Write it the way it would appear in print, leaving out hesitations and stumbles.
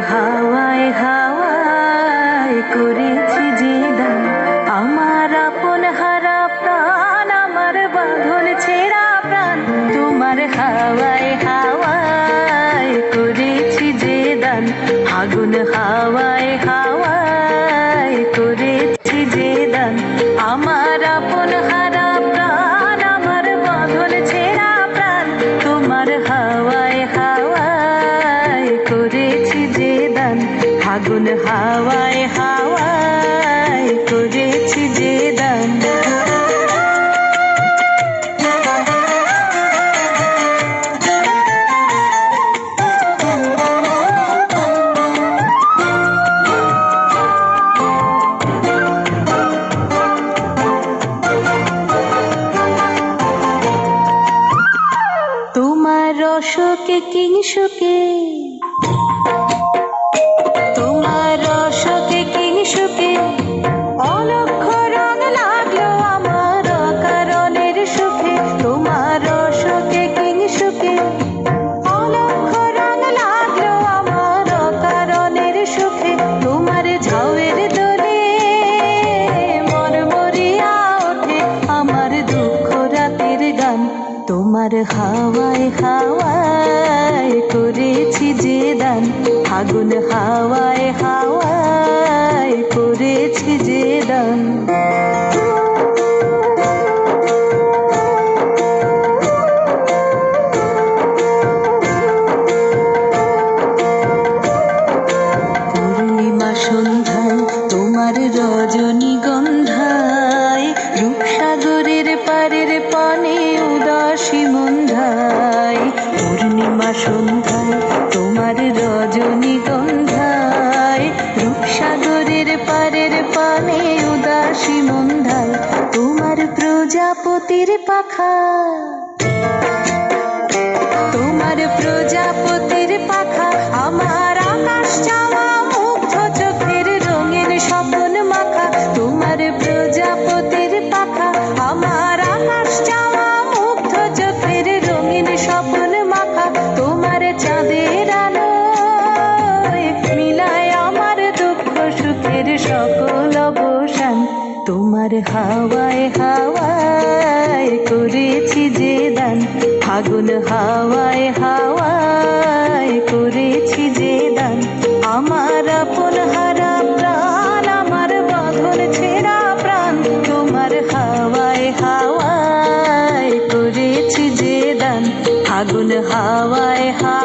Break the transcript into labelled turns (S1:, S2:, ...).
S1: হাওয়ায় হাওয়ায় করেছি যে দান, আমার আপন হারা প্রাণ, আমার বাঁধন ছেঁড়া প্রাণ। তোমার হাওয়ায় হাওয়ায় করেছি যে দান, আগুন হাওয়ায় হাওয়ায় করেছি যে দান, আমার আপন হারা প্রাণ, আমার বাঁধন ছেঁড়া প্রাণ। তোমার হাওয়ায় হাওয়ায় করেছি যে দান, আগুন হাওয়ায় হাওয়ায় করেছি যে দান। তোমার রসকে কিংসুকে, তোমার রসকে কিংসুকে অলক্ষ রং লাগলো আমার অকারণের সুখে। তোমার রসকে কিংসুকে অলক্ষ রং লাগলো আমার অকারণের সুখে। তোমার ঝাউয়ের দোলে মরমরিয়া ওঠে আমার দুঃখ রাতের গান। তোমার হাওয়ায় হাওয়ায় করেছি যে দান, আগুন হাওয়ায় হাওয়ায় করেছি যে দান। পূর্ণিমা সন্ধ্যায় তোমার রজনীগন্ধায়, রূপসাগরের পারের পানে উদাসী মন্ধায়। পূর্ণিমা সন্ধ্যায় তোমার রজনীগন্ধায়, রূপসাগরের পারের পানে উদাসী মন্ধায়। তোমার প্রজাপতির পাখা, তোমার প্রজাপতির পাখা আমার আকাশ চাওয়া মুগ্ধ চোখের রঙের স্বপ্ন মাখা। তোমার প্রজাপতির পাখা আমার আকাশ চাওয়া মুগ্ধ চোখের রঙিন স্বপ্ন মাখা। তোমার চাঁদের আলো মিলায় আমার দুঃখ সুখের সকল অবসান। তোমার হাওয়ায় হাওয়ায় করেছি যে দান, আগুন হাওয়ায় হাওয়ায় করেছি যে দান, আমার আপন হারা প্রাণ, আমার বাঁধন ছেঁড়া প্রাণ। তোমার হাওয়ায় হাওয়ায় করেছি যে দান, আগুন হাওয়ায় হাওয়ায়